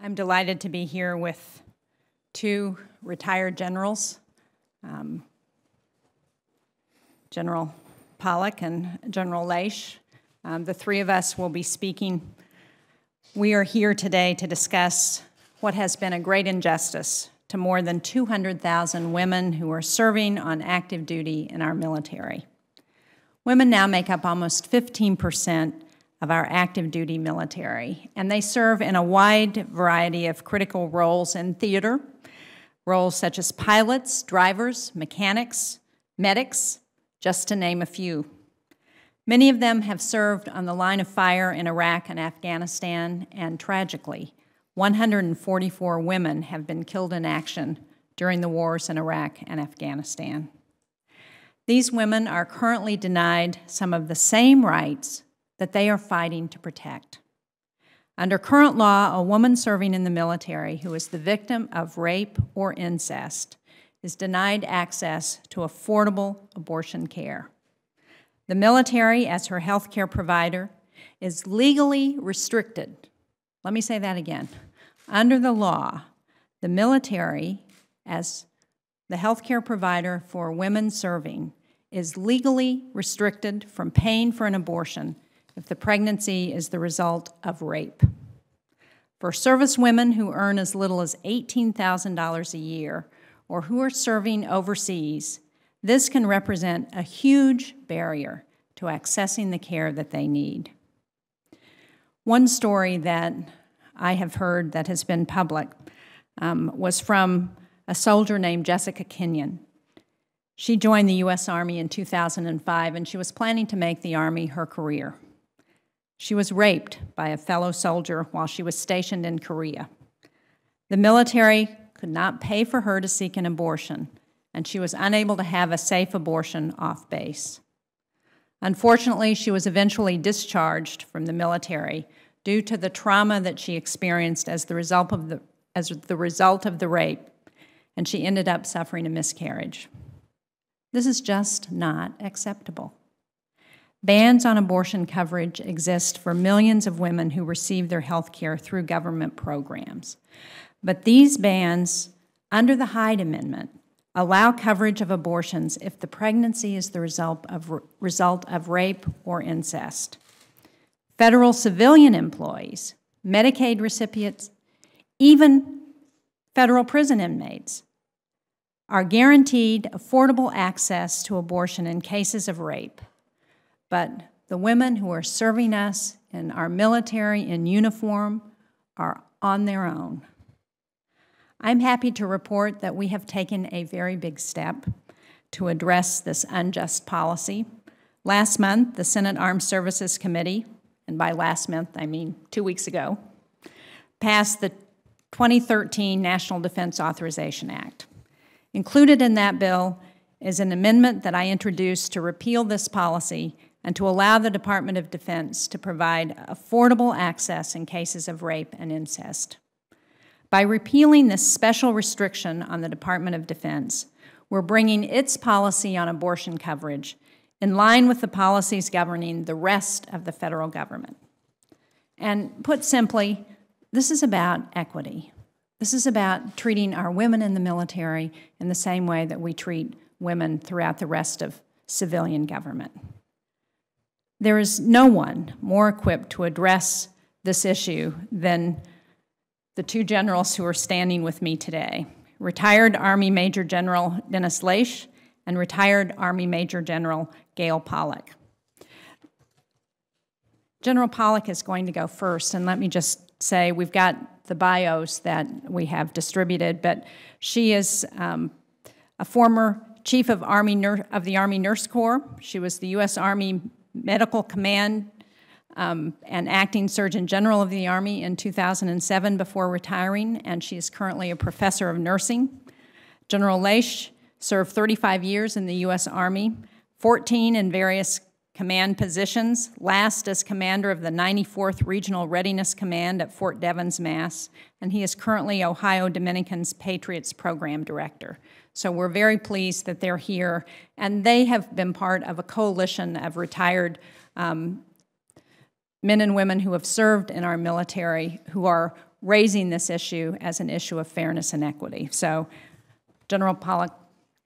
I'm delighted to be here with two retired generals, General Pollock and General Leish. The three of us will be speaking. We are here today to discuss what has been a great injustice to more than 200,000 women who are serving on active duty in our military. Women now make up almost 15% of our active duty military, and they serve in a wide variety of critical roles in theater, roles such as pilots, drivers, mechanics, medics, just to name a few. Many of them have served on the line of fire in Iraq and Afghanistan, and tragically, 144 women have been killed in action during the wars in Iraq and Afghanistan. These women are currently denied some of the same rights that they are fighting to protect. Under current law, a woman serving in the military who is the victim of rape or incest is denied access to affordable abortion care. The military, as her health care provider, is legally restricted. Let me say that again. Under the law, the military, as the health care provider for women serving, is legally restricted from paying for an abortion if the pregnancy is the result of rape. For service women who earn as little as $18,000 a year or who are serving overseas, this can represent a huge barrier to accessing the care that they need. One story that I have heard that has been public was from a soldier named Jessica Kenyon. She joined the U.S. Army in 2005, and she was planning to make the Army her career. She was raped by a fellow soldier while she was stationed in Korea. The military could not pay for her to seek an abortion, and she was unable to have a safe abortion off base. Unfortunately, she was eventually discharged from the military due to the trauma that she experienced as the result of the rape, and she ended up suffering a miscarriage. This is just not acceptable. Bans on abortion coverage exist for millions of women who receive their health care through government programs. But these bans, under the Hyde Amendment, allow coverage of abortions if the pregnancy is the result of rape or incest. Federal civilian employees, Medicaid recipients, even federal prison inmates are guaranteed affordable access to abortion in cases of rape. But the women who are serving us in our military in uniform are on their own. I'm happy to report that we have taken a very big step to address this unjust policy. Last month, the Senate Armed Services Committee, and by last month I mean 2 weeks ago, passed the 2013 National Defense Authorization Act. Included in that bill is an amendment that I introduced to repeal this policy and to allow the Department of Defense to provide affordable access in cases of rape and incest. By repealing this special restriction on the Department of Defense, we're bringing its policy on abortion coverage in line with the policies governing the rest of the federal government. And put simply, this is about equity. This is about treating our women in the military in the same way that we treat women throughout the rest of civilian government. There is no one more equipped to address this issue than the two generals who are standing with me today, retired Army Major General Dennis Leish and retired Army Major General Gail Pollock. General Pollock is going to go first, and let me just say we've got the bios that we have distributed, but she is a former chief of the Army Nurse Corps. She was the U.S. Army Medical Command and acting Surgeon General of the Army in 2007 before retiring, and she is currently a professor of nursing. General Leish served 35 years in the U.S. Army, 14 in various command positions, last as commander of the 94th Regional Readiness Command at Fort Devens, Mass., and he is currently Ohio Dominicans Patriots Program Director. So we're very pleased that they're here, and they have been part of a coalition of retired men and women who have served in our military who are raising this issue as an issue of fairness and equity. So, General Pollock,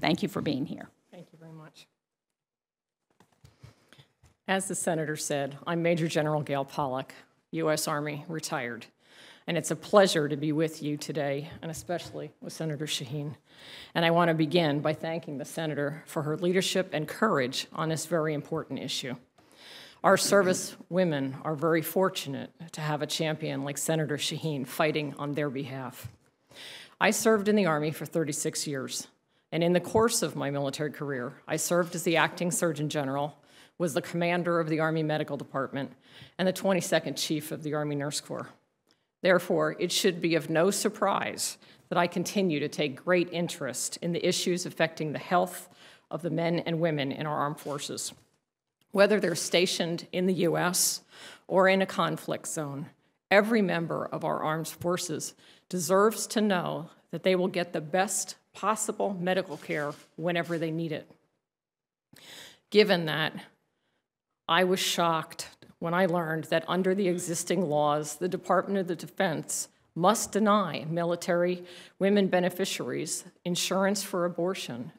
thank you for being here. Thank you very much. As the Senator said, I'm Major General Gail Pollock, U.S. Army, retired. And it's a pleasure to be with you today, and especially with Senator Shaheen. And I want to begin by thanking the Senator for her leadership and courage on this very important issue. Our service women are very fortunate to have a champion like Senator Shaheen fighting on their behalf. I served in the Army for 36 years, and in the course of my military career, I served as the acting Surgeon General, was the commander of the Army Medical Department, and the 22nd Chief of the Army Nurse Corps. Therefore, it should be of no surprise that I continue to take great interest in the issues affecting the health of the men and women in our armed forces. Whether they're stationed in the U.S. or in a conflict zone, every member of our armed forces deserves to know that they will get the best possible medical care whenever they need it. Given that, I was shocked when I learned that under the existing laws, the Department of Defense must deny military women beneficiaries insurance for abortion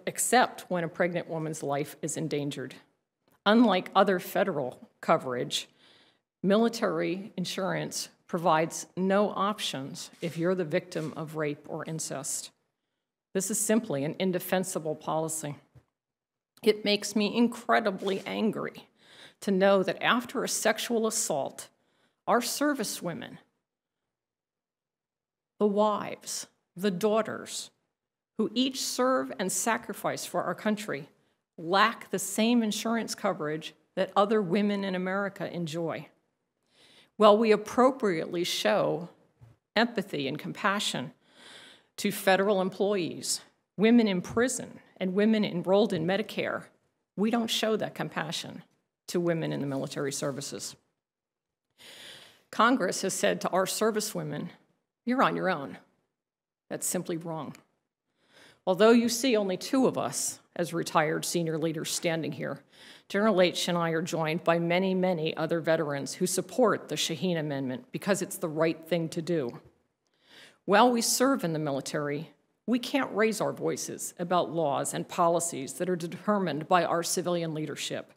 except when a pregnant woman's life is endangered. Unlike other federal coverage, military insurance provides no options if you're the victim of rape or incest. This is simply an indefensible policy. It makes me incredibly angry to know that after a sexual assault, our servicewomen, the wives, the daughters, who each serve and sacrifice for our country, lack the same insurance coverage that other women in America enjoy. While we appropriately show empathy and compassion to federal employees, women in prison, and women enrolled in Medicare, we don't show that compassion to women in the military services. Congress has said to our servicewomen, you're on your own. That's simply wrong. Although you see only two of us as retired senior leaders standing here, General H and I are joined by many, many other veterans who support the Shaheen Amendment because it's the right thing to do. While we serve in the military, we can't raise our voices about laws and policies that are determined by our civilian leadership.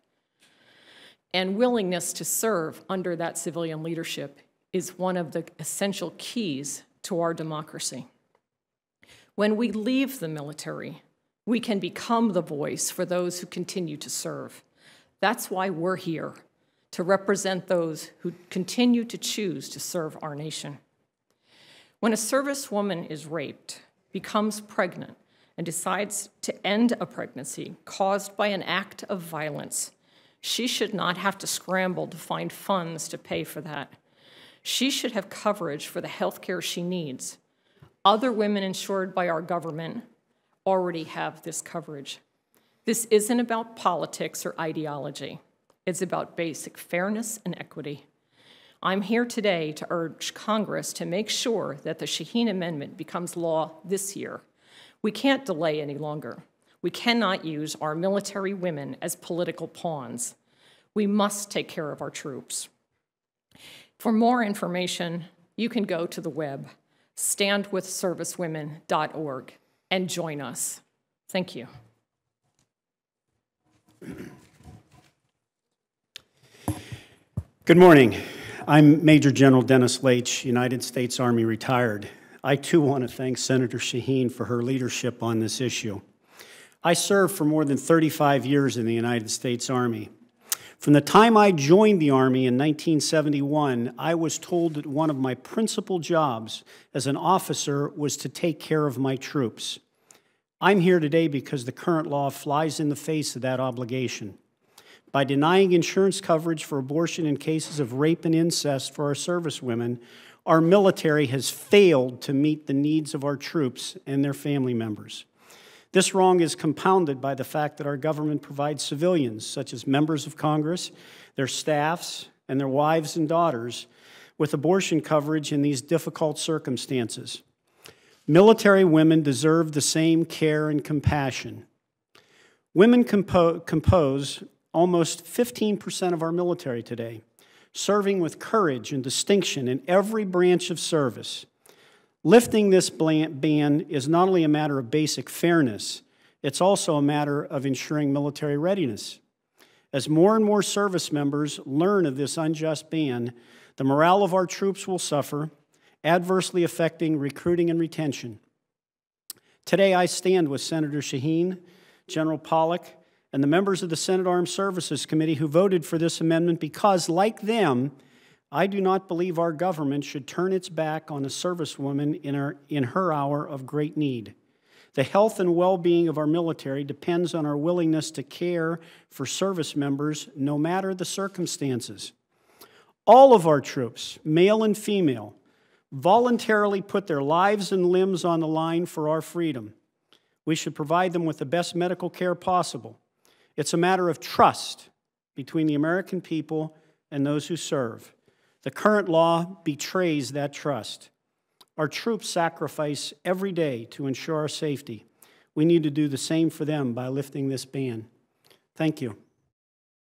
And willingness to serve under that civilian leadership is one of the essential keys to our democracy. When we leave the military, we can become the voice for those who continue to serve. That's why we're here, to represent those who continue to choose to serve our nation. When a servicewoman is raped, becomes pregnant, and decides to end a pregnancy caused by an act of violence, she should not have to scramble to find funds to pay for that. She should have coverage for the health care she needs. Other women insured by our government already have this coverage. This isn't about politics or ideology. It's about basic fairness and equity. I'm here today to urge Congress to make sure that the Shaheen Amendment becomes law this year. We can't delay any longer. We cannot use our military women as political pawns. We must take care of our troops. For more information, you can go to the web, standwithservicewomen.org, and join us. Thank you. Good morning. I'm Major General Dennis Leitch, United States Army retired. I too want to thank Senator Shaheen for her leadership on this issue. I served for more than 35 years in the United States Army. From the time I joined the Army in 1971, I was told that one of my principal jobs as an officer was to take care of my troops. I'm here today because the current law flies in the face of that obligation. By denying insurance coverage for abortion in cases of rape and incest for our servicewomen, our military has failed to meet the needs of our troops and their family members. This wrong is compounded by the fact that our government provides civilians, such as members of Congress, their staffs, and their wives and daughters, with abortion coverage in these difficult circumstances. Military women deserve the same care and compassion. Women compose almost 15% of our military today. serving with courage and distinction in every branch of service. Lifting this ban is not only a matter of basic fairness, it's also a matter of ensuring military readiness. As more and more service members learn of this unjust ban, the morale of our troops will suffer, adversely affecting recruiting and retention. Today, I stand with Senator Shaheen, General Pollock, and the members of the Senate Armed Services Committee who voted for this amendment because, like them, I do not believe our government should turn its back on a servicewoman in her hour of great need. The health and well-being of our military depends on our willingness to care for service members no matter the circumstances. All of our troops, male and female, voluntarily put their lives and limbs on the line for our freedom. We should provide them with the best medical care possible. It's a matter of trust between the American people and those who serve. The current law betrays that trust. Our troops sacrifice every day to ensure our safety. We need to do the same for them by lifting this ban. Thank you.